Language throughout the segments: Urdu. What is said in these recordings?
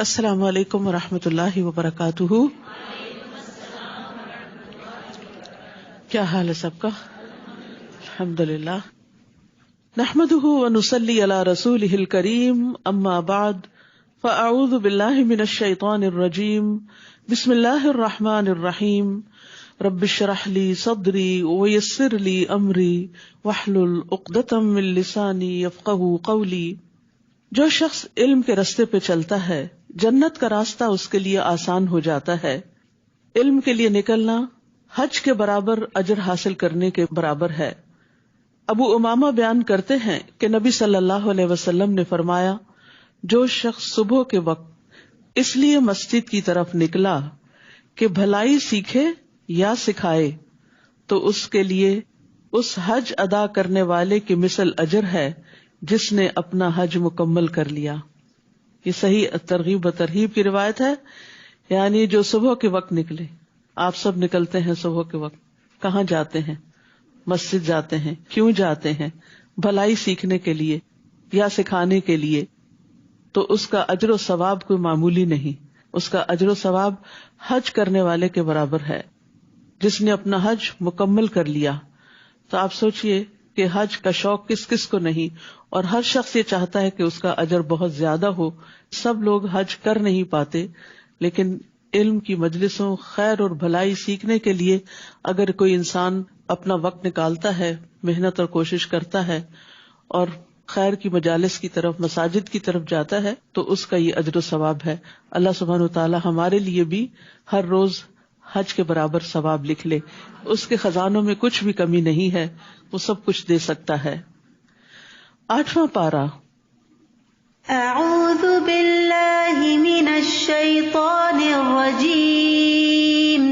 السلام علیکم ورحمۃ اللہ وبرکاتہ. کیا حال ہے سب کا؟ الحمدللہ. نحمده ونصلی علی رسولہ الکریم. اما بعد فاعوذ باللہ من الشیطان الرجیم. بسم اللہ الرحمن الرحیم. رب اشرح لی صدری ویسر لی امری واحلل عقدۃ من لسانی یفقہوا قولی. جو شخص علم کے راستے پہ چلتا ہے جنت کا راستہ اس کے لیے آسان ہو جاتا ہے. علم کے لیے نکلنا حج کے برابر اجر حاصل کرنے کے برابر ہے. ابو امامہ بیان کرتے ہیں کہ نبی صلی اللہ علیہ وسلم نے فرمایا، جو شخص صبح کے وقت اس لیے مسجد کی طرف نکلا کہ بھلائی سیکھے یا سکھائے تو اس کے لیے اس حج ادا کرنے والے کی مثل اجر ہے جس نے اپنا حج مکمل کر لیا. یہ صحیح ترغیب و ترہیب کی روایت ہے. یعنی جو صبح کے وقت نکلے، آپ سب نکلتے ہیں صبح کے وقت، کہاں جاتے ہیں؟ مسجد جاتے ہیں. کیوں جاتے ہیں؟ بھلائی سیکھنے کے لیے یا سکھانے کے لیے. تو اس کا اجر و ثواب کوئی معمولی نہیں. اس کا اجر و ثواب حج کرنے والے کے برابر ہے جس نے اپنا حج مکمل کر لیا. تو آپ سوچئے کہ حج کا شوق کس کس کو نہیں، اور ہر شخص یہ چاہتا ہے کہ اس کا اجر بہت زیادہ ہو. سب لوگ حج کر نہیں پاتے، لیکن علم کی مجلسوں، خیر اور بھلائی سیکھنے کے لیے اگر کوئی انسان اپنا وقت نکالتا ہے، محنت اور کوشش کرتا ہے اور خیر کی مجالس کی طرف، مساجد کی طرف جاتا ہے تو اس کا یہ اجر و ثواب ہے. اللہ سبحانہ وتعالی ہمارے لیے بھی ہر روز حج کے برابر ثواب لکھ لے. اس کے خزانوں میں کچھ بھی کمی نہیں ہے، وہ سب کچھ دے سکتا ہے. 8واں پارہ. اعوذ باللہ من الشیطان الرجیم.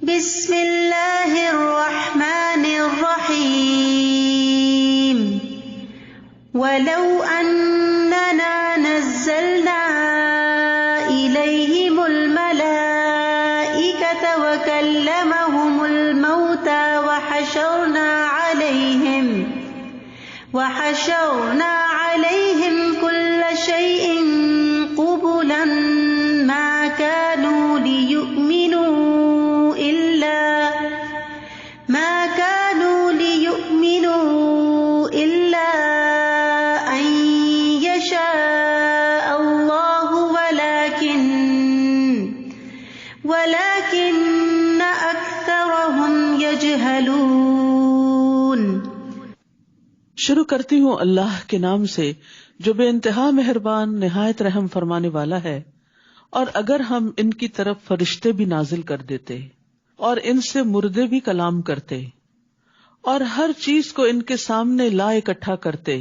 بسم اللہ الرحمن الرحیم. ولو اننا نزلنا الیہم الملائکۃ وکلمہم الموتى وحشرنا علیہم کل شیء قبلا ما كانوا ليؤمنوا إلا أن يشاء الله ولكن أكثرهم يجهلون. شروع کرتی ہوں اللہ کے نام سے جو بے انتہا مہربان نہایت رحم فرمانے والا ہے. اور اگر ہم ان کی طرف فرشتے بھی نازل کر دیتے اور ان سے مردے بھی کلام کرتے اور ہر چیز کو ان کے سامنے لا اکٹھا کرتے،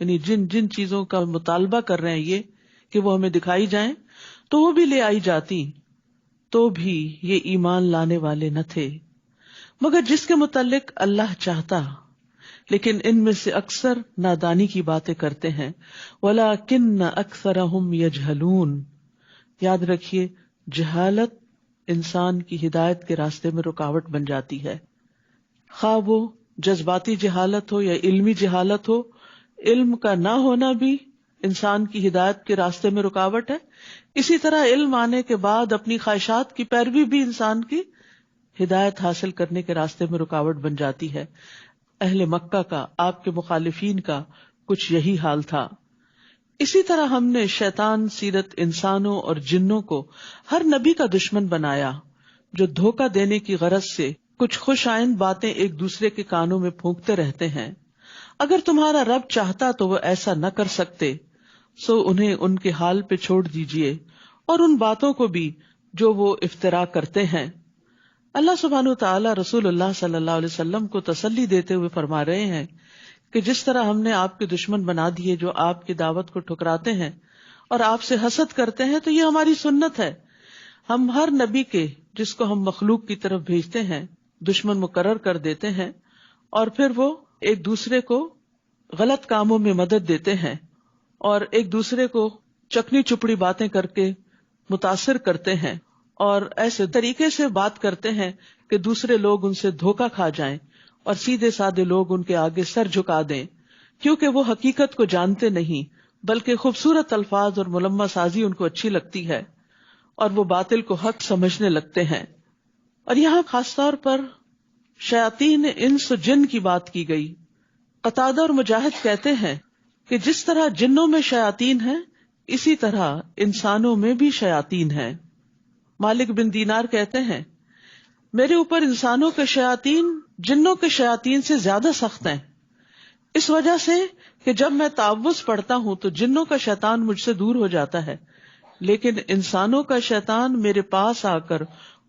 یعنی جن جن چیزوں کا مطالبہ کر رہے ہیں یہ کہ وہ ہمیں دکھائی جائیں تو وہ بھی لے آئی جاتی، تو بھی یہ ایمان لانے والے نہ تھے مگر جس کے متعلق اللہ چاہتا. لیکن ان میں سے اکثر نادانی کی باتیں کرتے ہیں. وَلَٰكِنَّ أَكْثَرَهُمْ يَجْهَلُونَ. یاد رکھیے، جہالت انسان کی ہدایت کے راستے میں رکاوٹ بن جاتی ہے. خواہ وہ جذباتی جہالت ہو یا علمی جہالت ہو، علم کا نہ ہونا بھی انسان کی ہدایت کے راستے میں رکاوٹ ہے. اسی طرح علم آنے کے بعد اپنی خواہشات کی پیروی بھی انسان کی ہدایت حاصل کرنے کے راستے میں رکاوٹ بن جاتی ہے. اہل مکہ کا، آپ کے مخالفین کا کچھ یہی حال تھا. اسی طرح ہم نے شیطان سیرت انسانوں اور جنوں کو ہر نبی کا دشمن بنایا جو دھوکہ دینے کی غرض سے کچھ خوش آئند باتیں ایک دوسرے کے کانوں میں پھونکتے رہتے ہیں. اگر تمہارا رب چاہتا تو وہ ایسا نہ کر سکتے، سو انہیں ان کے حال پہ چھوڑ دیجئے اور ان باتوں کو بھی جو وہ افترا کرتے ہیں. اللہ سبحانہ وتعالی رسول اللہ صلی اللہ علیہ وسلم کو تسلی دیتے ہوئے فرما رہے ہیں کہ جس طرح ہم نے آپ کے دشمن بنا دیے جو آپ کی دعوت کو ٹھکراتے ہیں اور آپ سے حسد کرتے ہیں، تو یہ ہماری سنت ہے. ہم ہر نبی کے جس کو ہم مخلوق کی طرف بھیجتے ہیں دشمن مقرر کر دیتے ہیں اور پھر وہ ایک دوسرے کو غلط کاموں میں مدد دیتے ہیں اور ایک دوسرے کو چکنی چپڑی باتیں کر کے متاثر کرتے ہیں اور ایسے طریقے سے بات کرتے ہیں کہ دوسرے لوگ ان سے دھوکہ کھا جائیں اور سیدھے سادے لوگ ان کے آگے سر جھکا دیں، کیونکہ وہ حقیقت کو جانتے نہیں، بلکہ خوبصورت الفاظ اور ملمہ سازی ان کو اچھی لگتی ہے اور وہ باطل کو حق سمجھنے لگتے ہیں. اور یہاں خاص طور پر شیاطین انس و جن کی بات کی گئی. قتادہ اور مجاہد کہتے ہیں کہ جس طرح جنوں میں شیاطین ہیں اسی طرح انسانوں میں بھی شیاطین ہیں. مالک بن دینار کہتے ہیں میرے اوپر انسانوں کے شیاطین جنوں کے شیاطین سے زیادہ سخت ہیں، اس وجہ سے کہ جب میں تعوذ پڑھتا ہوں تو جنوں کا شیطان مجھ سے دور ہو جاتا ہے، لیکن انسانوں کا شیطان میرے پاس آ کر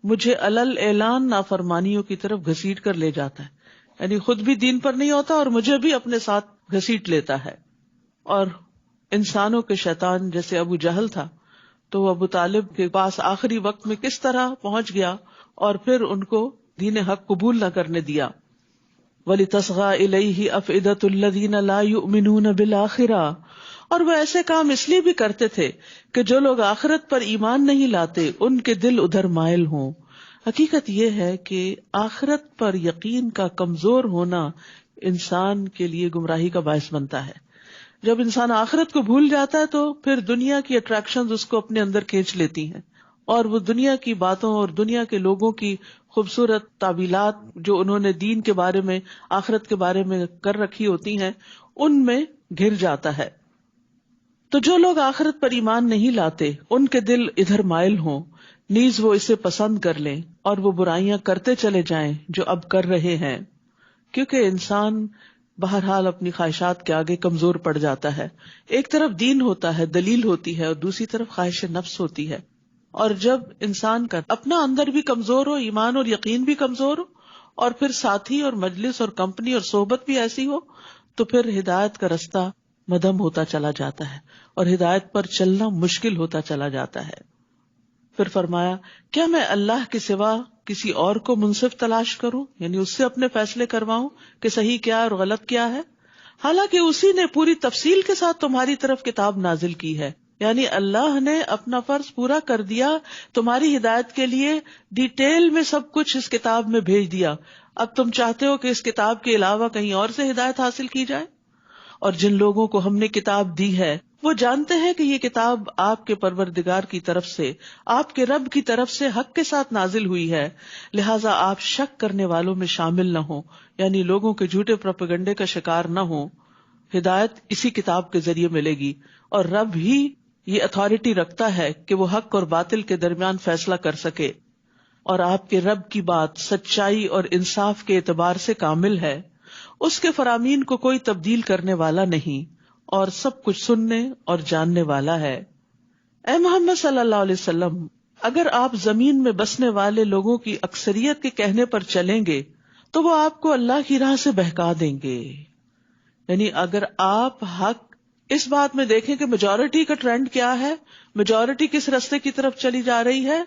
مجھے علل اعلان نافرمانیوں کی طرف گھسیٹ کر لے جاتا ہے. یعنی خود بھی دین پر نہیں ہوتا اور مجھے بھی اپنے ساتھ گھسیٹ لیتا ہے. اور انسانوں کے شیطان جیسے ابو جہل تھا تو وہ ابو طالب کے پاس آخری وقت میں کس طرح پہنچ گیا اور پھر ان کو دین حق قبول نہ کرنے دیا. وَلِتَصْغَى إِلَيْهِ أَفْئِدَةُ الَّذِينَ لَا يُؤْمِنُونَ بِالْآخِرَةِ، اور وہ ایسے کام اس لیے بھی کرتے تھے کہ جو لوگ آخرت پر ایمان نہیں لاتے ان کے دل ادھر مائل ہوں. حقیقت یہ ہے کہ آخرت پر یقین کا کمزور ہونا انسان کے لیے گمراہی کا باعث بنتا ہے. جب انسان آخرت کو بھول جاتا ہے تو پھر دنیا کی اٹریکشنز اس کو اپنے اندر کھینچ لیتی ہیں اور وہ دنیا کی باتوں اور دنیا کے لوگوں کی خوبصورت تعبیلات جو انہوں نے دین کے بارے میں آخرت کے بارے میں کر رکھی ہوتی ہیں ان میں گر جاتا ہے. تو جو لوگ آخرت پر ایمان نہیں لاتے ان کے دل ادھر مائل ہوں، نیز وہ اسے پسند کر لیں اور وہ برائیاں کرتے چلے جائیں جو اب کر رہے ہیں. کیونکہ انسان بہرحال اپنی خواہشات کے آگے کمزور پڑ جاتا ہے. ایک طرف دین ہوتا ہے، دلیل ہوتی ہے، اور دوسری طرف خواہش نفس ہوتی ہے. اور جب انسان کا اپنا اندر بھی کمزور ہو، ایمان اور یقین بھی کمزور ہو، اور پھر ساتھی اور مجلس اور کمپنی اور صحبت بھی ایسی ہو، تو پھر ہدایت کا رستہ مدھم ہوتا چلا جاتا ہے اور ہدایت پر چلنا مشکل ہوتا چلا جاتا ہے. پھر فرمایا کیا میں اللہ کے سوا کسی اور کو منصف تلاش کروں، یعنی اس سے اپنے فیصلے کرواؤں کہ صحیح کیا اور غلط کیا ہے، حالانکہ اسی نے پوری تفصیل کے ساتھ تمہاری طرف کتاب نازل کی ہے. یعنی اللہ نے اپنا فرض پورا کر دیا، تمہاری ہدایت کے لیے ڈیٹیل میں سب کچھ اس کتاب میں بھیج دیا. اب تم چاہتے ہو کہ اس کتاب کے علاوہ کہیں اور سے ہدایت حاصل کی جائے؟ اور جن لوگوں کو ہم نے کتاب دی ہے وہ جانتے ہیں کہ یہ کتاب آپ کے پروردگار کی طرف سے، آپ کے رب کی طرف سے حق کے ساتھ نازل ہوئی ہے، لہٰذا آپ شک کرنے والوں میں شامل نہ ہوں، یعنی لوگوں کے جھوٹے پروپیگنڈے کا شکار نہ ہوں. ہدایت اسی کتاب کے ذریعے ملے گی اور رب ہی یہ اتھارٹی رکھتا ہے کہ وہ حق اور باطل کے درمیان فیصلہ کر سکے. اور آپ کے رب کی بات سچائی اور انصاف کے اعتبار سے کامل ہے، اس کے فرامین کو کوئی تبدیل کرنے والا نہیں اور سب کچھ سننے اور جاننے والا ہے. اے محمد صلی اللہ علیہ وسلم، اگر آپ زمین میں بسنے والے لوگوں کی اکثریت کے کہنے پر چلیں گے تو وہ آپ کو اللہ کی راہ سے بہکا دیں گے. یعنی اگر آپ حق اس بات میں دیکھیں کہ میجورٹی کا ٹرینڈ کیا ہے، میجورٹی کس راستے کی طرف چلی جا رہی ہے،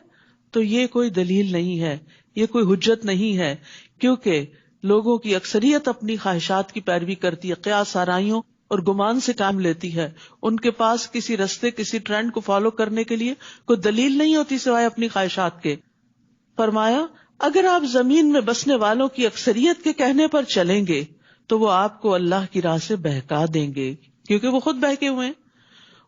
تو یہ کوئی دلیل نہیں ہے، یہ کوئی حجت نہیں ہے، کیونکہ لوگوں کی اکثریت اپنی خواہشات کی پیروی کرتی ہے، قیاس آرائیوں اور گمان سے کام لیتی ہے. ان کے پاس کسی راستے کسی ٹرینڈ کو فالو کرنے کے لیے کوئی دلیل نہیں ہوتی سوائے اپنی خواہشات کے. فرمایا اگر آپ زمین میں بسنے والوں کی اکثریت کے کہنے پر چلیں گے تو وہ آپ کو اللہ کی راہ سے بہکا دیں گے، کیونکہ وہ خود بہکے ہوئے ہیں.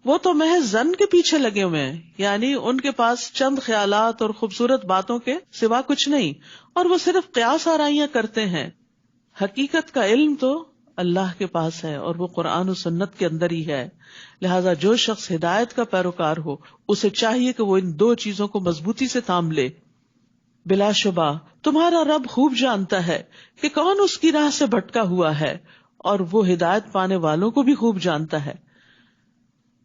وہ تو محض ظن کے پیچھے لگے ہوئے ہیں، یعنی ان کے پاس چند خیالات اور خوبصورت باتوں کے سوا کچھ نہیں، اور وہ صرف قیاس آرائیاں کرتے ہیں. حقیقت کا علم تو اللہ کے پاس ہے اور وہ قرآن و سنت کے اندر ہی ہے. لہذا جو شخص ہدایت کا پیروکار ہو اسے چاہیے کہ وہ ان دو چیزوں کو مضبوطی سے تھام لے. بلا شبہ تمہارا رب خوب جانتا ہے کہ کون اس کی راہ سے بھٹکا ہوا ہے، اور وہ ہدایت پانے والوں کو بھی خوب جانتا ہے.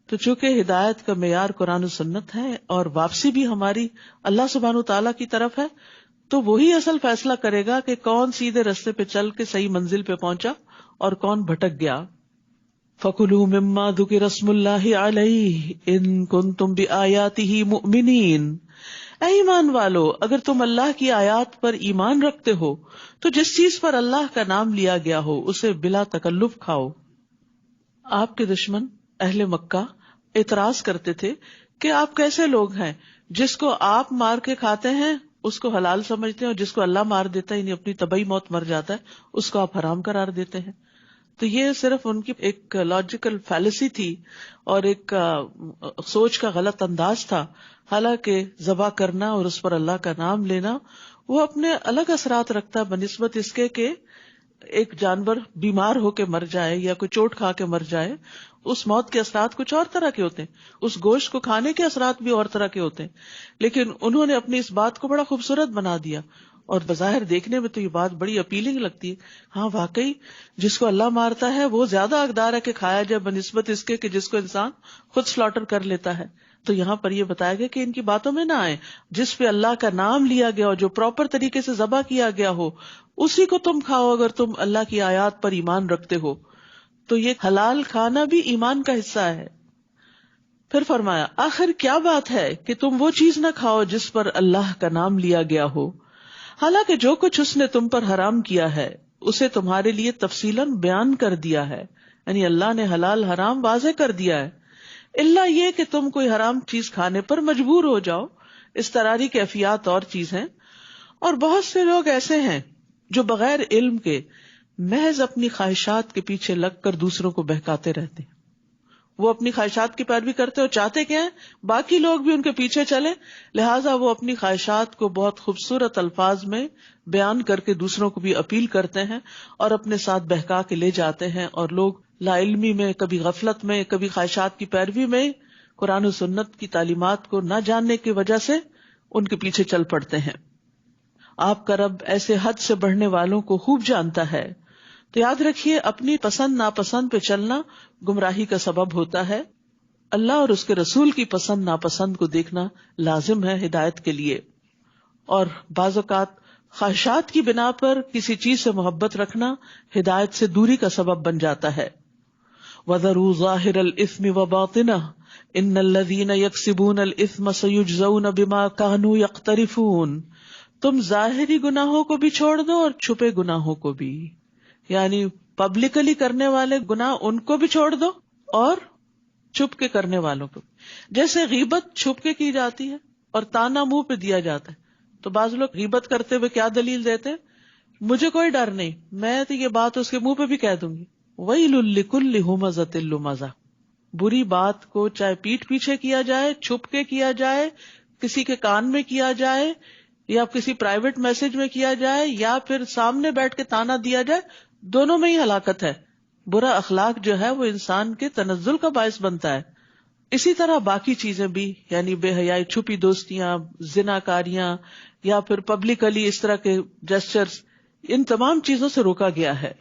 تو چونکہ ہدایت کا معیار قرآن و سنت ہے اور واپسی بھی ہماری اللہ سبحانہ و تعالیٰ کی طرف ہے، تو وہی اصل فیصلہ کرے گا کہ کون سیدھے رستے پہ چل کے صحیح منزل پہ پہنچا اور کون بھٹک گیا. فَكُلُوا مِمَّا ذُكِرَ اسْمُ اللَّهِ عَلَيْهِ إِن كُنتُمْ بِآيَاتِهِ مُؤْمِنِينَ. اے ایمان والو، اگر تم اللہ کی آیات پر ایمان رکھتے ہو تو جس چیز پر اللہ کا نام لیا گیا ہو اسے بلا تکلف کھاؤ. آپ کے دشمن اہل مکہ اعتراض کرتے تھے کہ آپ کیسے لوگ ہیں، جس کو آپ مار کے کھاتے ہیں اس کو حلال سمجھتے ہیں، اور جس کو اللہ مار دیتا ہے یعنی اپنی طبعی موت مر جاتا ہے اس کو آپ حرام قرار دیتے ہیں. تو یہ صرف ان کی ایک لاجیکل فیلسی تھی اور ایک سوچ کا غلط انداز تھا. حالانکہ ذبح کرنا اور اس پر اللہ کا نام لینا وہ اپنے الگ اثرات رکھتا ہے بنسبت اس کے کہ ایک جانور بیمار ہو کے مر جائے یا کوئی چوٹ کھا کے مر جائے. اس موت کے اثرات کچھ اور طرح کے ہوتے ہیں, اس گوشت کو کھانے کے اثرات بھی اور طرح کے ہوتے ہیں, لیکن انہوں نے اپنی اس بات کو بڑا خوبصورت بنا دیا اور بظاہر دیکھنے میں تو یہ بات بڑی اپیلنگ لگتی ہے. ہاں واقعی جس کو اللہ مارتا ہے وہ زیادہ حقدار ہے کہ کھایا جائے بنسبت اس کے کہ جس کو انسان خود سلاٹر کر لیتا ہے. تو یہاں پر یہ بتایا گیا کہ ان کی باتوں میں نہ آئے. جس پہ اللہ کا نام لیا گیا اور جو پراپر طریقے سے ذبح کیا گیا ہو اسی کو تم کھاؤ اگر تم اللہ کی آیات پر ایمان رکھتے ہو. تو یہ حلال کھانا بھی ایمان کا حصہ ہے. پھر فرمایا آخر کیا بات ہے کہ تم وہ چیز نہ کھاؤ جس پر اللہ کا نام لیا گیا ہو, حالانکہ جو کچھ اس نے تم پر حرام کیا ہے اسے تمہارے لیے تفصیلاً بیان کر دیا ہے. یعنی اللہ نے حلال حرام واضح کر دیا ہے, الا یہ کہ تم کوئی حرام چیز کھانے پر مجبور ہو جاؤ. اضطراری کیفیات اور چیز ہیں, اور بہت سے لوگ ایسے ہیں جو بغیر علم کے محض اپنی خواہشات کے پیچھے لگ کر دوسروں کو بہکاتے رہتے ہیں. وہ اپنی خواہشات کی پیروی کرتے اور چاہتے کیا ہیں, باقی لوگ بھی ان کے پیچھے چلیں, لہٰذا وہ اپنی خواہشات کو بہت خوبصورت الفاظ میں بیان کر کے دوسروں کو بھی اپیل کرتے ہیں اور اپنے ساتھ بہکا کے لے جاتے ہیں, اور لوگ لا علمی میں, کبھی غفلت میں, کبھی خواہشات کی پیروی میں قرآن و سنت کی تعلیمات کو نہ جاننے کی وجہ سے ان کے پیچھے چل پڑتے ہیں. آپ کا رب ایسے حد سے بڑھنے والوں کو خوب جانتا ہے. تو یاد رکھیے اپنی پسند ناپسند پہ چلنا گمراہی کا سبب ہوتا ہے. اللہ اور اس کے رسول کی پسند ناپسند کو دیکھنا لازم ہے ہدایت کے لیے. اور بعض اوقات خواہشات کی بنا پر کسی چیز سے محبت رکھنا ہدایت سے دوری کا سبب بن جاتا ہے. وَذَرُوا ظَاهِرَ الْإِثْمِ وَبَاطِنَهُ إِنَّ الَّذِينَ يَكْسِبُونَ الْإِثْمَ سَيُجْزَوْنَ بِمَا كَانُوا يَقْتَرِفُونَ. تم ظاہری گناہوں کو بھی چھوڑ دو اور چھپے گناہوں کو بھی, یعنی پبلکلی کرنے والے گناہ ان کو بھی چھوڑ دو اور چھپ کے کرنے والوں کو. جیسے غیبت چھپ کے کی جاتی ہے اور تانا منہ پہ دیا جاتا ہے, تو بعض لوگ غیبت کرتے ہوئے کیا دلیل دیتے ہیں, مجھے کوئی ڈر نہیں, میں تو یہ بات اس کے منہ پہ بھی کہہ دوں گی. وَيْلٌ لِكُلِّ هُمَزَةٍ لُمَزَةٍ. بری بات کو چاہے پیٹھ پیچھے کیا جائے, چھپ کے کیا جائے, کسی کے کان میں کیا جائے, یا کسی پرائیویٹ میسج میں کیا جائے, یا پھر سامنے بیٹھ کے تانا دیا جائے, دونوں میں ہی ہلاکت ہے. برا اخلاق جو ہے وہ انسان کے تنزل کا باعث بنتا ہے. اسی طرح باقی چیزیں بھی, یعنی بے حیائی, چھپی دوستیاں, زناکاریاں, یا پھر پبلکلی اس طرح کے جسچرز, ان تمام چیزوں سے روکا گیا ہے.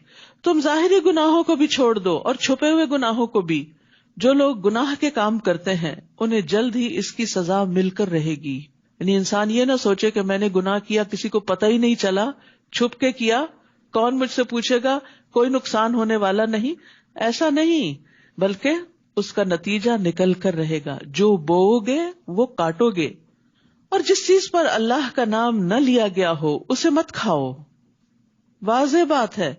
تم ظاہری گناہوں کو بھی چھوڑ دو اور چھپے ہوئے گناہوں کو بھی. جو لوگ گناہ کے کام کرتے ہیں انہیں جلد ہی اس کی سزا مل کر رہے گی. یعنی انسان یہ نہ سوچے کہ میں نے گناہ کیا, کسی کو پتہ ہی نہیں چلا, چھپ کے کیا, کون مجھ سے پوچھے گا, کوئی نقصان ہونے والا نہیں. ایسا نہیں, بلکہ اس کا نتیجہ نکل کر رہے گا. جو بو گے وہ کاٹو گے. اور جس چیز پر اللہ کا نام نہ لیا گیا ہو اسے مت کھاؤ. واضح بات ہے,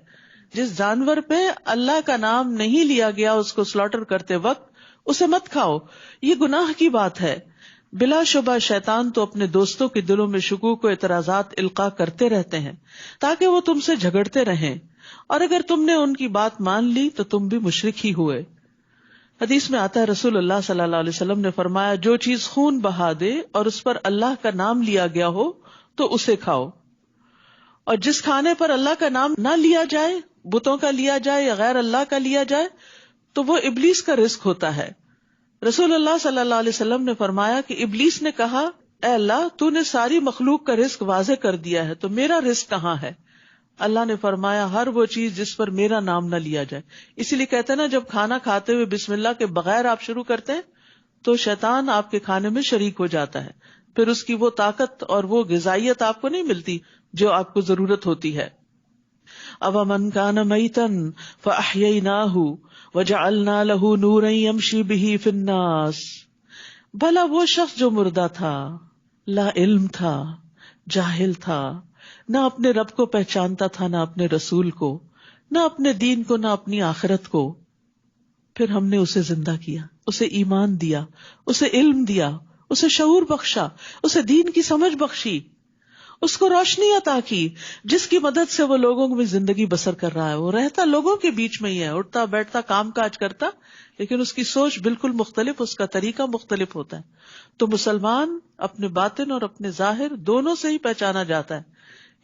جس جانور پہ اللہ کا نام نہیں لیا گیا اس کو سلاٹر کرتے وقت اسے مت کھاؤ. یہ گناہ کی بات ہے. بلا شبہ شیطان تو اپنے دوستوں کے دلوں میں شکوک و اعتراضات القاء کرتے رہتے ہیں تاکہ وہ تم سے جھگڑتے رہیں, اور اگر تم نے ان کی بات مان لی تو تم بھی مشرک ہی ہوئے. حدیث میں آتا ہے رسول اللہ صلی اللہ علیہ وسلم نے فرمایا, جو چیز خون بہا دے اور اس پر اللہ کا نام لیا گیا ہو تو اسے کھاؤ, اور جس کھانے پر اللہ کا نام نہ لیا جائے, بتوں کا لیا جائے یا غیر اللہ کا لیا جائے, تو وہ ابلیس کا رزق ہوتا ہے. رسول اللہ صلی اللہ علیہ وسلم نے فرمایا کہ ابلیس نے کہا, اے اللہ تو نے ساری مخلوق کا رزق واضح کر دیا ہے, تو میرا رزق کہاں ہے؟ اللہ نے فرمایا, ہر وہ چیز جس پر میرا نام نہ لیا جائے. اسی لیے کہتے ہیں نا, جب کھانا کھاتے ہوئے بسم اللہ کے بغیر آپ شروع کرتے ہیں تو شیطان آپ کے کھانے میں شریک ہو جاتا ہے, پھر اس کی وہ طاقت اور وہ غذائیت آپ کو نہیں ملتی جو آپ کو ضرورت ہوتی ہے. أَوَمَنْ كَانَ مَيْتًا فَأَحْيَيْنَاهُ وَجَعَلْنَا لَهُ نُورًا يَمْشِي بِهِ فِي النَّاسِ. بھلا وہ شخص جو مردہ تھا, لا علم تھا, جاہل تھا, نہ اپنے رب کو پہچانتا تھا, نہ اپنے رسول کو, نہ اپنے دین کو, نہ اپنی آخرت کو, پھر ہم نے اسے زندہ کیا, اسے ایمان دیا, اسے علم دیا, اسے شعور بخشا, اسے دین کی سمجھ بخشی, اس کو روشنی عطا کی جس کی مدد سے وہ لوگوں میں زندگی بسر کر رہا ہے. وہ رہتا لوگوں کے بیچ میں ہی ہے, اٹھتا بیٹھتا کام کاج کرتا, لیکن اس کی سوچ بالکل مختلف, اس کا طریقہ مختلف ہوتا ہے. تو مسلمان اپنے باطن اور اپنے ظاہر دونوں سے ہی پہچانا جاتا ہے.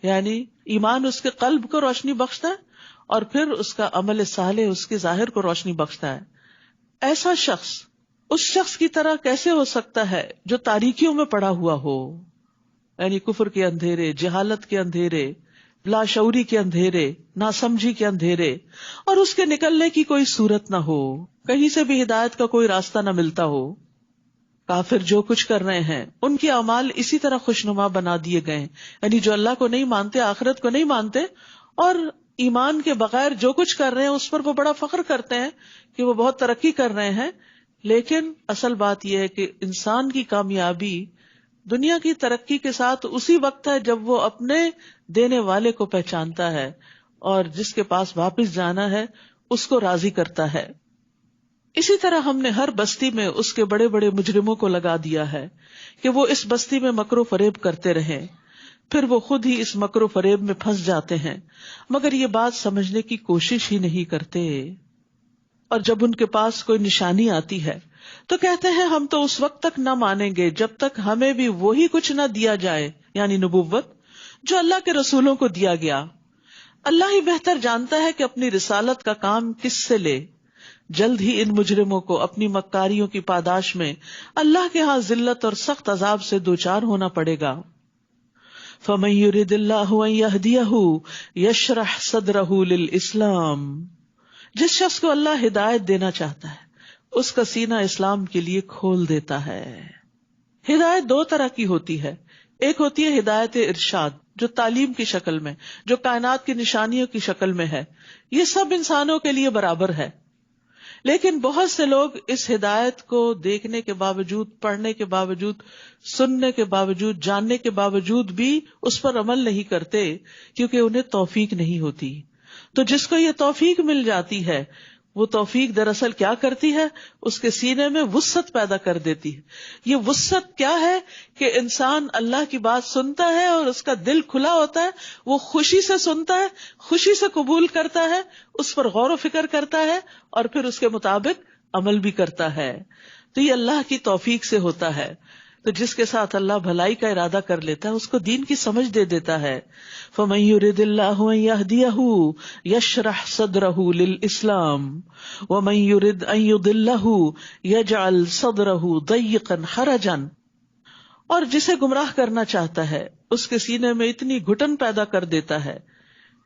یعنی ایمان اس کے قلب کو روشنی بخشتا ہے اور پھر اس کا عمل صالح اس کے ظاہر کو روشنی بخشتا ہے. ایسا شخص اس شخص کی طرح کیسے ہو سکتا ہے جو تاریکیوں میں پڑا ہوا ہو, یعنی کفر کے اندھیرے, جہالت کے اندھیرے, لاشعوری کے اندھیرے, ناسمجھی کے اندھیرے, اور اس کے نکلنے کی کوئی صورت نہ ہو, کہیں سے بھی ہدایت کا کوئی راستہ نہ ملتا ہو. کافر جو کچھ کر رہے ہیں ان کے اعمال اسی طرح خوشنما بنا دیے گئے ہیں, یعنی جو اللہ کو نہیں مانتے, آخرت کو نہیں مانتے, اور ایمان کے بغیر جو کچھ کر رہے ہیں اس پر وہ بڑا فخر کرتے ہیں کہ وہ بہت ترقی کر رہے ہیں. لیکن اصل بات یہ ہے کہ انسان کی کامیابی دنیا کی ترقی کے ساتھ اسی وقت ہے جب وہ اپنے دینے والے کو پہچانتا ہے اور جس کے پاس واپس جانا ہے اس کو راضی کرتا ہے. اسی طرح ہم نے ہر بستی میں اس کے بڑے بڑے مجرموں کو لگا دیا ہے کہ وہ اس بستی میں مکر و فریب کرتے رہیں, پھر وہ خود ہی اس مکر و فریب میں پھنس جاتے ہیں, مگر یہ بات سمجھنے کی کوشش ہی نہیں کرتے. اور جب ان کے پاس کوئی نشانی آتی ہے تو کہتے ہیں ہم تو اس وقت تک نہ مانیں گے جب تک ہمیں بھی وہی کچھ نہ دیا جائے, یعنی نبوت, جو اللہ کے رسولوں کو دیا گیا. اللہ ہی بہتر جانتا ہے کہ اپنی رسالت کا کام کس سے لے. جلد ہی ان مجرموں کو اپنی مکاریوں کی پاداش میں اللہ کے ہاں ذلت اور سخت عذاب سے دوچار ہونا پڑے گا. فَمَن يُرِدِ اللَّهُ أَن يَهْدِيَهُ يَشْرَحْ صَدْرَهُ لِلْإِسْلَامِ, جس شخص کو اللہ ہدایت دینا چاہتا ہے اس کا سینہ اسلام کے لیے کھول دیتا ہے. ہدایت دو طرح کی ہوتی ہے, ایک ہوتی ہے ہدایت ارشاد جو تعلیم کی شکل میں, جو کائنات کی نشانیوں کی شکل میں ہے, یہ سب انسانوں کے لیے برابر ہے. لیکن بہت سے لوگ اس ہدایت کو دیکھنے کے باوجود, پڑھنے کے باوجود, سننے کے باوجود, جاننے کے باوجود بھی اس پر عمل نہیں کرتے کیونکہ انہیں توفیق نہیں ہوتی. تو جس کو یہ توفیق مل جاتی ہے وہ توفیق دراصل کیا کرتی ہے, اس کے سینے میں وسعت پیدا کر دیتی ہے. یہ وسعت کیا ہے کہ انسان اللہ کی بات سنتا ہے اور اس کا دل کھلا ہوتا ہے, وہ خوشی سے سنتا ہے, خوشی سے قبول کرتا ہے, اس پر غور و فکر کرتا ہے اور پھر اس کے مطابق عمل بھی کرتا ہے. تو یہ اللہ کی توفیق سے ہوتا ہے. تو جس کے ساتھ اللہ بھلائی کا ارادہ کر لیتا ہے اس کو دین کی سمجھ دے دیتا ہے. فَمَن يُرِدِ اللَّهُ أَن يَهْدِيَهُ يَشْرَحْ صَدْرَهُ لِلْإِسْلَامِ وَمَن يُرِدْ أَن يُضِلَّهُ يَجْعَلْ صَدْرَهُ ضَيِّقًا حَرَجًا, اور جسے گمراہ کرنا چاہتا ہے اس کے سینے میں اتنی گھٹن پیدا کر دیتا ہے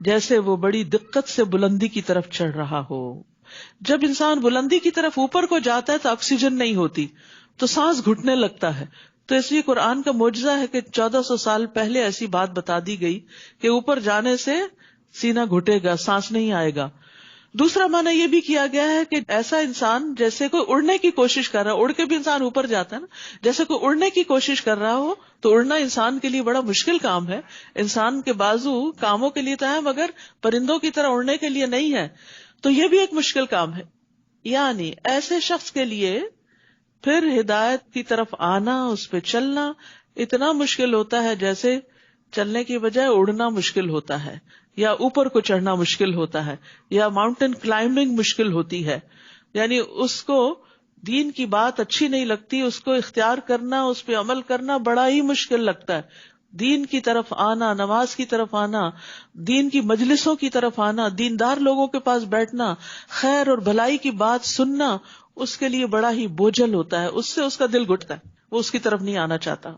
جیسے وہ بڑی دقت سے بلندی کی طرف چڑھ رہا ہو. جب انسان بلندی کی طرف اوپر کو جاتا ہے تو آکسیجن نہیں ہوتی تو سانس گھٹنے لگتا ہے. تو اس لیے قرآن کا معجزہ ہے کہ 1400 سال پہلے ایسی بات بتا دی گئی کہ اوپر جانے سے سینہ گھٹے گا, سانس نہیں آئے گا. دوسرا معنی یہ بھی کیا گیا ہے کہ ایسا انسان جیسے کوئی اڑنے کی کوشش کر رہا ہے, اڑ کے بھی انسان اوپر جاتا ہے نا, جیسے کوئی اڑنے کی کوشش کر رہا ہو تو اڑنا انسان کے لیے بڑا مشکل کام ہے. انسان کے بازو کاموں کے لیے تو ہے مگر پرندوں کی طرح اڑنے کے لیے نہیں ہے, تو یہ بھی ایک مشکل کام ہے. یعنی ایسے شخص کے لیے پھر ہدایت کی طرف آنا, اس پہ چلنا اتنا مشکل ہوتا ہے جیسے چلنے کی بجائے اڑنا مشکل ہوتا ہے, یا اوپر کو چڑھنا مشکل ہوتا ہے, یا ماؤنٹین کلائمبنگ مشکل ہوتی ہے. یعنی اس کو دین کی بات اچھی نہیں لگتی, اس کو اختیار کرنا, اس پہ عمل کرنا بڑا ہی مشکل لگتا ہے. دین کی طرف آنا, نماز کی طرف آنا, دین کی مجلسوں کی طرف آنا, دیندار لوگوں کے پاس بیٹھنا, خیر اور بھلائی کی بات سننا اس کے لیے بڑا ہی بوجھل ہوتا ہے, اس سے اس کا دل گھٹتا ہے, وہ اس کی طرف نہیں آنا چاہتا.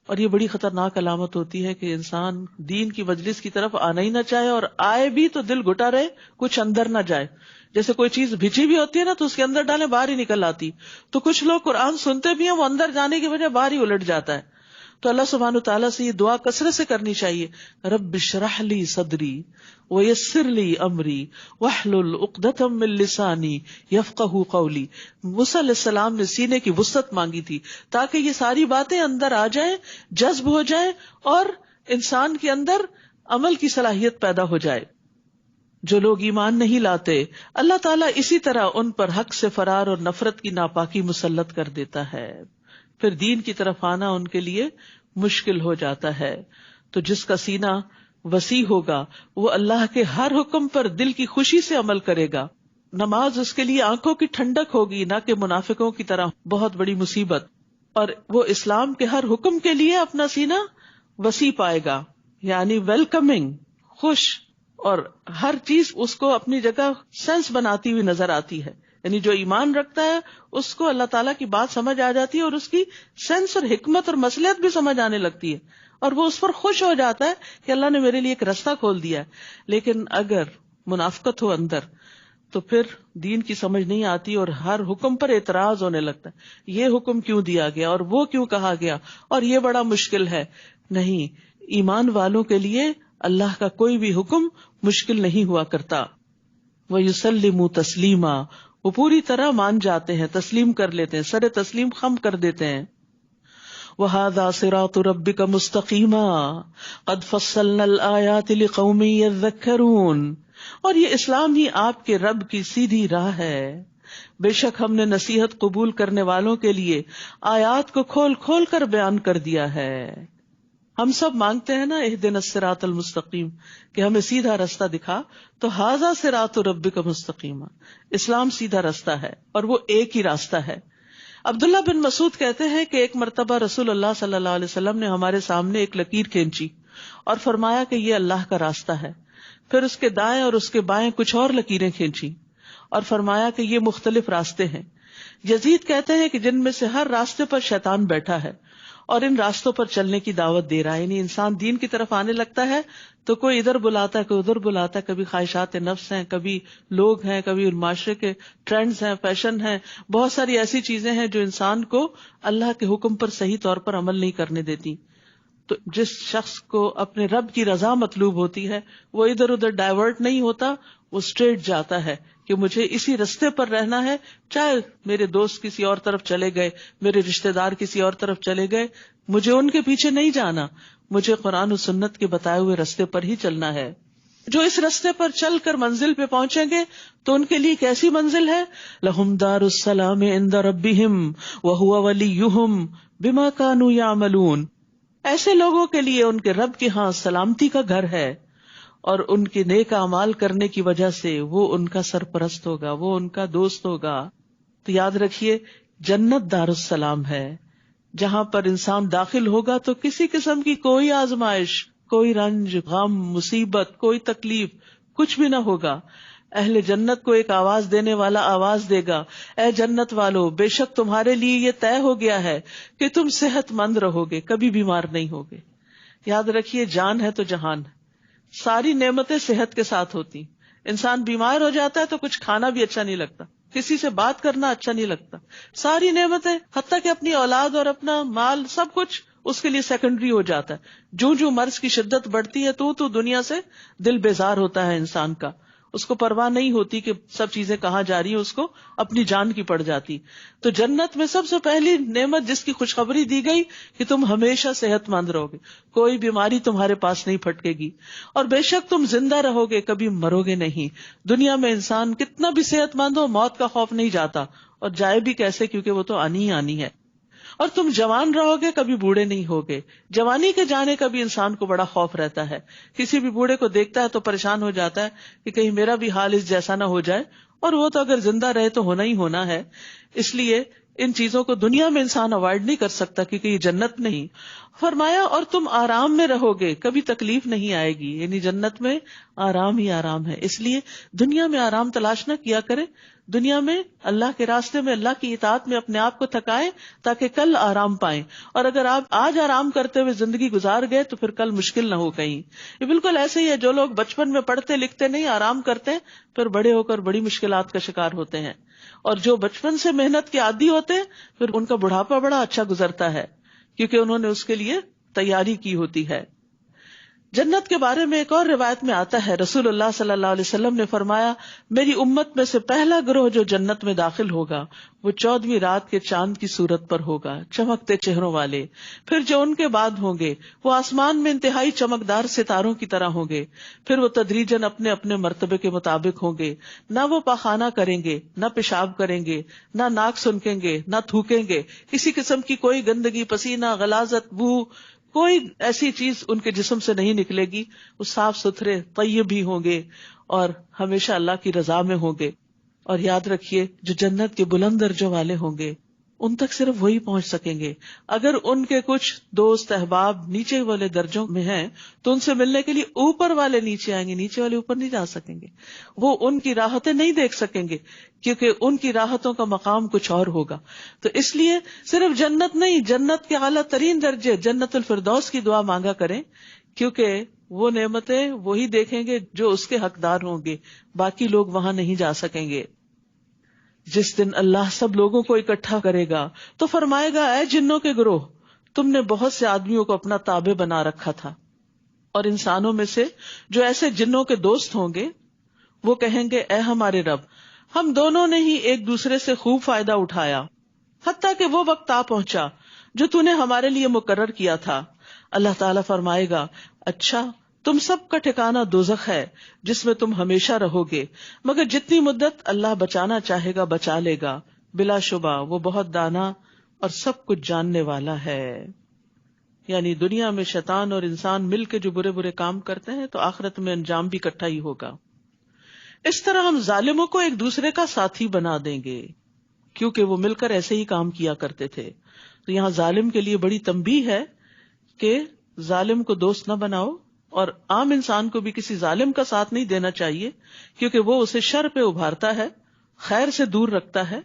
اور یہ بڑی خطرناک علامت ہوتی ہے کہ انسان دین کی مجلس کی طرف آنا ہی نہ چاہے, اور آئے بھی تو دل گھٹا رہے, کچھ اندر نہ جائے. جیسے کوئی چیز بھیجی بھی ہوتی ہے نا تو اس کے اندر ڈالیں باہر ہی نکل آتی. تو کچھ لوگ قرآن سنتے بھی ہیں, وہ اندر جانے کی وجہ باہر ہی الٹ جاتا ہے. تو اللہ سبحانہ تعالیٰ سے یہ دعا کثرت سے کرنی چاہیے, رب اشرح لی صدری ویسر لی امری واحلل عقدۃ من لسانی یفقہوا قولی. موسیٰ علیہ السلام نے سینے کی وسعت مانگی تھی تاکہ یہ ساری باتیں اندر آ جائیں, جذب ہو جائیں اور انسان کے اندر عمل کی صلاحیت پیدا ہو جائے. جو لوگ ایمان نہیں لاتے اللہ تعالیٰ اسی طرح ان پر حق سے فرار اور نفرت کی ناپاکی مسلط کر دیتا ہے, پھر دین کی طرف آنا ان کے لیے مشکل ہو جاتا ہے. تو جس کا سینہ وسیع ہوگا وہ اللہ کے ہر حکم پر دل کی خوشی سے عمل کرے گا. نماز اس کے لیے آنکھوں کی ٹھنڈک ہوگی، نہ کہ منافقوں کی طرح بہت بڑی مصیبت. اور وہ اسلام کے ہر حکم کے لیے اپنا سینہ وسیع پائے گا، یعنی ویلکمنگ، خوش، اور ہر چیز اس کو اپنی جگہ سینس بناتی ہوئی نظر آتی ہے. یعنی جو ایمان رکھتا ہے اس کو اللہ تعالیٰ کی بات سمجھ آ جاتی ہے اور اس کی سینس اور حکمت اور مصلحت بھی سمجھ آنے لگتی ہے، اور وہ اس پر خوش ہو جاتا ہے کہ اللہ نے میرے لیے ایک رستہ کھول دیا ہے. لیکن اگر منافقت ہو اندر تو پھر دین کی سمجھ نہیں آتی اور ہر حکم پر اعتراض ہونے لگتا ہے. یہ حکم کیوں دیا گیا اور وہ کیوں کہا گیا اور یہ بڑا مشکل ہے. نہیں، ایمان والوں کے لیے اللہ کا کوئی بھی حکم مشکل نہیں ہوا کرتا. وَيُسَلِّمُ تَسْلِيمًا، وہ پوری طرح مان جاتے ہیں، تسلیم کر لیتے ہیں، سر تسلیم خم کر دیتے ہیں. وَهَذَا صِرَاطُ رَبِّكَ مُسْتَقِيمًا قَدْ فَصَّلْنَا الْآيَاتِ لِقَوْمٍ يَذَّكَّرُونَ، اور یہ اسلام ہی آپ کے رب کی سیدھی راہ ہے. بے شک ہم نے نصیحت قبول کرنے والوں کے لیے آیات کو کھول کھول کر بیان کر دیا ہے. ہم سب مانگتے ہیں نا اہدنا الصراط المستقیم، کہ ہمیں سیدھا رستہ دکھا. تو ھذا صراط ربک مستقیما، اسلام سیدھا راستہ ہے اور وہ ایک ہی راستہ ہے. عبداللہ بن مسعود کہتے ہیں کہ ایک مرتبہ رسول اللہ صلی اللہ علیہ وسلم نے ہمارے سامنے ایک لکیر کھینچی اور فرمایا کہ یہ اللہ کا راستہ ہے. پھر اس کے دائیں اور اس کے بائیں کچھ اور لکیریں کھینچی اور فرمایا کہ یہ مختلف راستے ہیں. یزید کہتے ہیں کہ جن میں سے ہر راستے پر شیطان بیٹھا ہے اور ان راستوں پر چلنے کی دعوت دے رہا ہے. یعنی انسان دین کی طرف آنے لگتا ہے تو کوئی ادھر بلاتا ہے، کوئی ادھر بلاتا ہے، کبھی خواہشات نفس ہیں، کبھی لوگ ہیں، کبھی معاشرے کے ٹرینڈز ہیں، فیشن ہیں، بہت ساری ایسی چیزیں ہیں جو انسان کو اللہ کے حکم پر صحیح طور پر عمل نہیں کرنے دیتی. تو جس شخص کو اپنے رب کی رضا مطلوب ہوتی ہے وہ ادھر ادھر ڈائیورٹ نہیں ہوتا، وہ اسٹریٹ جاتا ہے کہ مجھے اسی رستے پر رہنا ہے. چاہے میرے دوست کسی اور طرف چلے گئے، میرے رشتہ دار کسی اور طرف چلے گئے، مجھے ان کے پیچھے نہیں جانا، مجھے قرآن و سنت کے بتائے ہوئے رستے پر ہی چلنا ہے. جو اس رستے پر چل کر منزل پہ پہنچیں گے تو ان کے لیے کیسی منزل ہے؟ لہم دار السلام عند ربہم وہو ولیہم بما کانوا یعملون، ایسے لوگوں کے لیے ان کے رب کے ہاں سلامتی کا گھر ہے اور ان کے نیک اعمال کرنے کی وجہ سے وہ ان کا سرپرست ہوگا، وہ ان کا دوست ہوگا. تو یاد رکھیے جنت دار السلام ہے، جہاں پر انسان داخل ہوگا تو کسی قسم کی کوئی آزمائش، کوئی رنج، غم، مصیبت، کوئی تکلیف کچھ بھی نہ ہوگا. اہل جنت کو ایک آواز دینے والا آواز دے گا، اے جنت والو، بے شک تمہارے لیے یہ طے ہو گیا ہے کہ تم صحت مند رہو گے، کبھی بیمار نہیں ہوگے. یاد رکھیے جان ہے تو جہان ہے. ساری نعمتیں صحت کے ساتھ ہوتی. انسان بیمار ہو جاتا ہے تو کچھ کھانا بھی اچھا نہیں لگتا، کسی سے بات کرنا اچھا نہیں لگتا. ساری نعمتیں، حتیٰ کہ اپنی اولاد اور اپنا مال، سب کچھ اس کے لیے سیکنڈری ہو جاتا ہے. جو جو مرض کی شدت بڑھتی ہے تو دنیا سے دل بیزار ہوتا ہے انسان کا. اس کو پرواہ نہیں ہوتی کہ سب چیزیں کہاں جا رہی ہیں، اس کو اپنی جان کی پڑ جاتی. تو جنت میں سب سے پہلی نعمت جس کی خوشخبری دی گئی کہ تم ہمیشہ صحت مند رہو گے، کوئی بیماری تمہارے پاس نہیں پھٹکے گی، اور بے شک تم زندہ رہو گے، کبھی مرو گے نہیں. دنیا میں انسان کتنا بھی صحت مند ہو، موت کا خوف نہیں جاتا، اور جائے بھی کیسے، کیونکہ وہ تو آنی ہی آنی ہے. اور تم جوان رہو گے، کبھی بوڑھے نہیں ہوگے. جوانی کے جانے کا بھی انسان کو بڑا خوف رہتا ہے. کسی بھی بوڑھے کو دیکھتا ہے تو پریشان ہو جاتا ہے کہ کہیں میرا بھی حال اس جیسا نہ ہو جائے، اور وہ تو اگر زندہ رہے تو ہونا ہی ہونا ہے. اس لیے ان چیزوں کو دنیا میں انسان اوائڈ نہیں کر سکتا کیونکہ یہ جنت نہیں. فرمایا اور تم آرام میں رہو گے، کبھی تکلیف نہیں آئے گی. یعنی جنت میں آرام ہی آرام ہے. اس لیے دنیا میں آرام تلاش نہ کیا کرے. دنیا میں اللہ کے راستے میں، اللہ کی اطاعت میں اپنے آپ کو تھکائیں تاکہ کل آرام پائیں. اور اگر آپ آج آرام کرتے ہوئے زندگی گزار گئے تو پھر کل مشکل نہ ہو کہیں. یہ بالکل ایسے ہی ہے، جو لوگ بچپن میں پڑھتے لکھتے نہیں، آرام کرتے، پھر بڑے ہو کر بڑی مشکلات کا شکار ہوتے ہیں. اور جو بچپن سے محنت کے عادی ہوتے ہیں پھر ان کا بڑھاپا بڑا اچھا گزرتا ہے کیونکہ انہوں نے اس کے لیے تیاری کی ہوتی ہے. جنت کے بارے میں ایک اور روایت میں آتا ہے، رسول اللہ صلی اللہ علیہ وسلم نے فرمایا، میری امت میں سے پہلا گروہ جو جنت میں داخل ہوگا وہ 14ویں رات کے چاند کی صورت پر ہوگا، چمکتے چہروں والے. پھر جو ان کے بعد ہوں گے وہ آسمان میں انتہائی چمکدار ستاروں کی طرح ہوں گے. پھر وہ تدریجاً اپنے اپنے مرتبے کے مطابق ہوں گے. نہ وہ پاخانہ کریں گے، نہ پیشاب کریں گے، نہ ناک سنکیں گے، نہ تھوکیں گے. کسی قسم کی کوئی گندگی، پسینہ، غلاظت، بو، کوئی ایسی چیز ان کے جسم سے نہیں نکلے گی، وہ صاف ستھرے طیب ہی ہوں گے اور ہمیشہ اللہ کی رضا میں ہوں گے. اور یاد رکھیے جو جنت کے بلند درجوں والے ہوں گے ان تک صرف وہی پہنچ سکیں گے. اگر ان کے کچھ دوست احباب نیچے والے درجوں میں ہیں تو ان سے ملنے کے لیے اوپر والے نیچے آئیں گے، نیچے والے اوپر نہیں جا سکیں گے. وہ ان کی راحتیں نہیں دیکھ سکیں گے کیونکہ ان کی راحتوں کا مقام کچھ اور ہوگا. تو اس لیے صرف جنت نہیں، جنت کے اعلیٰ ترین درجے جنت الفردوس کی دعا مانگا کریں، کیونکہ وہ نعمتیں وہی دیکھیں گے جو اس کے حقدار ہوں گے، باقی لوگ وہاں نہیں جا سکیں گے. جس دن اللہ سب لوگوں کو اکٹھا کرے گا تو فرمائے گا، اے جنوں کے گروہ، تم نے بہت سے آدمیوں کو اپنا تابع بنا رکھا تھا، اور انسانوں میں سے جو ایسے جنوں کے دوست ہوں گے وہ کہیں گے، اے ہمارے رب، ہم دونوں نے ہی ایک دوسرے سے خوب فائدہ اٹھایا حتیٰ کہ وہ وقت آ پہنچا جو تو نے ہمارے لیے مقرر کیا تھا. اللہ تعالیٰ فرمائے گا، اچھا تم سب کا ٹھکانہ دوزخ ہے جس میں تم ہمیشہ رہو گے، مگر جتنی مدت اللہ بچانا چاہے گا بچا لے گا، بلا شبہ وہ بہت دانا اور سب کچھ جاننے والا ہے. یعنی دنیا میں شیطان اور انسان مل کے جو برے برے کام کرتے ہیں تو آخرت میں انجام بھی اکٹھا ہی ہوگا. اس طرح ہم ظالموں کو ایک دوسرے کا ساتھی بنا دیں گے کیونکہ وہ مل کر ایسے ہی کام کیا کرتے تھے. تو یہاں ظالم کے لیے بڑی تنبیہ ہے کہ ظالم کو دوست نہ بناؤ، اور عام انسان کو بھی کسی ظالم کا ساتھ نہیں دینا چاہیے کیونکہ وہ اسے شر پہ ابھارتا ہے، خیر سے دور رکھتا ہے،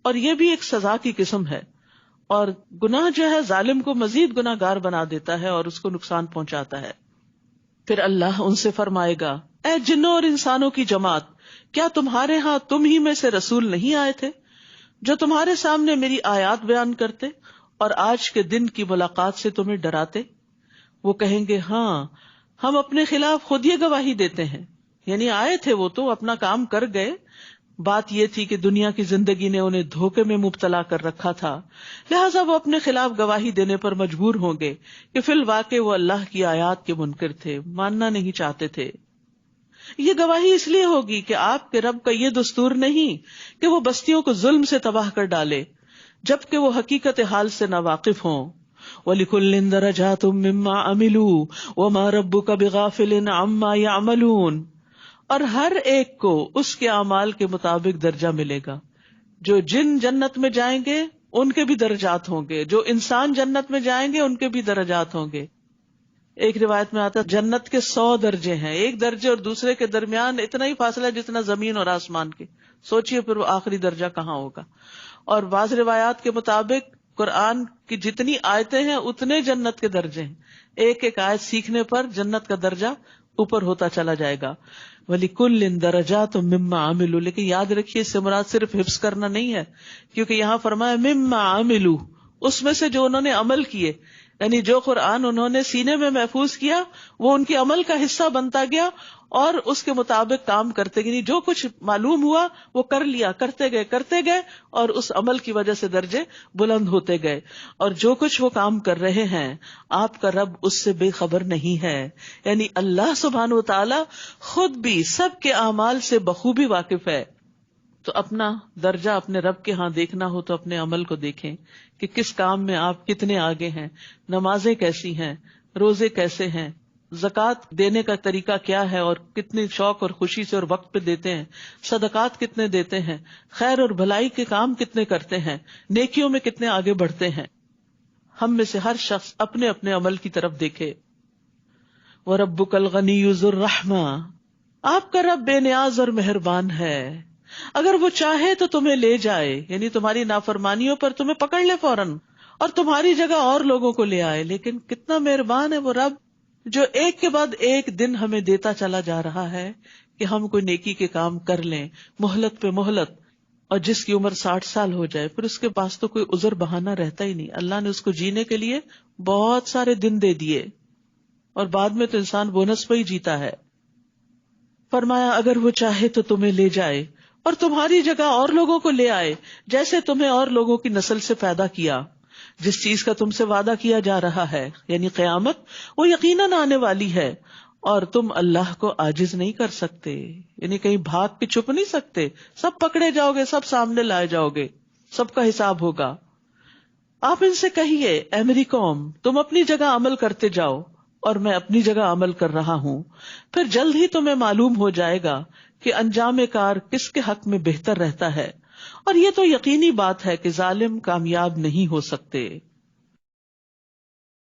اور یہ بھی ایک سزا کی قسم ہے. اور گناہ جو ہے ظالم کو مزید گناہ گار بنا دیتا ہے اور اس کو نقصان پہنچاتا ہے. پھر اللہ ان سے فرمائے گا، اے جنوں اور انسانوں کی جماعت، کیا تمہارے ہاں تم ہی میں سے رسول نہیں آئے تھے جو تمہارے سامنے میری آیات بیان کرتے اور آج کے دن کی ملاقات سے تمہیں ڈراتے؟ وہ کہیں گے، ہاں ہم اپنے خلاف خود یہ گواہی دیتے ہیں. یعنی آئے تھے وہ تو اپنا کام کر گئے، بات یہ تھی کہ دنیا کی زندگی نے انہیں دھوکے میں مبتلا کر رکھا تھا، لہٰذا وہ اپنے خلاف گواہی دینے پر مجبور ہوں گے کہ فی الواقع وہ اللہ کی آیات کے منکر تھے، ماننا نہیں چاہتے تھے. یہ گواہی اس لیے ہوگی کہ آپ کے رب کا یہ دستور نہیں کہ وہ بستیوں کو ظلم سے تباہ کر ڈالے جبکہ وہ حقیقت حال سے ناواقف ہوں. وَلِكُلٍّ دَرَجَاتٌ مِّمَّا عَمِلُوا وَمَا رَبُّكَ بِغَافِلٍ عَمَّا يَعْمَلُونَ، اور ہر ایک کو اس کے اعمال کے مطابق درجہ ملے گا. جو جن جنت میں جائیں گے ان کے بھی درجات ہوں گے، جو انسان جنت میں جائیں گے ان کے بھی درجات ہوں گے. ایک روایت میں آتا ہے جنت کے 100 درجے ہیں، ایک درجے اور دوسرے کے درمیان اتنا ہی فاصلہ جتنا زمین اور آسمان کے. سوچئے پھر وہ آخری درجہ کہاں ہوگا. اور بعض روایات کے مطابق قرآن کی جتنی آیتیں ہیں اتنے جنت کے درجے ہیں، ایک ایک آیت سیکھنے پر جنت کا درجہ اوپر ہوتا چلا جائے گا. وَلِكُلٍّ دَرَجَاتٌ مِّمَّا عَمِلُوا، لیکن یاد رکھیے اس سے مراد صرف حفظ کرنا نہیں ہے، کیونکہ یہاں فرمایا مِّمَّا عَمِلُوا، اس میں سے جو انہوں نے عمل کیے، یعنی جو قرآن انہوں نے سینے میں محفوظ کیا وہ ان کے عمل کا حصہ بنتا گیا اور اس کے مطابق کام کرتے گئے. جو کچھ معلوم ہوا وہ کر لیا، کرتے گئے اور اس عمل کی وجہ سے درجے بلند ہوتے گئے. اور جو کچھ وہ کام کر رہے ہیں آپ کا رب اس سے بے خبر نہیں ہے. یعنی اللہ سبحانہ و تعالی خود بھی سب کے اعمال سے بخوبی واقف ہے. تو اپنا درجہ اپنے رب کے ہاں دیکھنا ہو تو اپنے عمل کو دیکھیں کہ کس کام میں آپ کتنے آگے ہیں، نمازیں کیسی ہیں، روزے کیسے ہیں، زکوٰۃ دینے کا طریقہ کیا ہے اور کتنی شوق اور خوشی سے اور وقت پہ دیتے ہیں، صدقات کتنے دیتے ہیں، خیر اور بھلائی کے کام کتنے کرتے ہیں، نیکیوں میں کتنے آگے بڑھتے ہیں. ہم میں سے ہر شخص اپنے اپنے عمل کی طرف دیکھے. وَرَبُّكَ الْغَنِيُّ ذُو الرَّحْمَةِ، آپ کا رب بے نیاز اور مہربان ہے. اگر وہ چاہے تو تمہیں لے جائے، یعنی تمہاری نافرمانیوں پر تمہیں پکڑ لے فوراً اور تمہاری جگہ اور لوگوں کو لے آئے. لیکن کتنا مہربان ہے وہ رب جو ایک کے بعد ایک دن ہمیں دیتا چلا جا رہا ہے کہ ہم کوئی نیکی کے کام کر لیں، مہلت پہ مہلت. اور جس کی عمر 60 سال ہو جائے پھر اس کے پاس تو کوئی عذر بہانہ رہتا ہی نہیں. اللہ نے اس کو جینے کے لیے بہت سارے دن دے دیے اور بعد میں تو انسان بونس پہ ہی جیتا ہے. فرمایا اگر وہ چاہے تو تمہیں لے جائے اور تمہاری جگہ اور لوگوں کو لے آئے جیسے تمہیں اور لوگوں کی نسل سے پیدا کیا. جس چیز کا تم سے وعدہ کیا جا رہا ہے یعنی قیامت، وہ یقیناً آنے والی ہے اور تم اللہ کو عاجز نہیں کر سکتے، یعنی کہیں بھاگ کے چھپ نہیں سکتے. سب پکڑے جاؤ گے، سب سامنے لائے جاؤ گے، سب کا حساب ہوگا. آپ ان سے کہیے اے میری قوم تم اپنی جگہ عمل کرتے جاؤ اور میں اپنی جگہ عمل کر رہا ہوں، پھر جلد ہی تمہیں معلوم ہو جائے گا کہ انجام کار کس کے حق میں بہتر رہتا ہے، اور یہ تو یقینی بات ہے کہ ظالم کامیاب نہیں ہو سکتے۔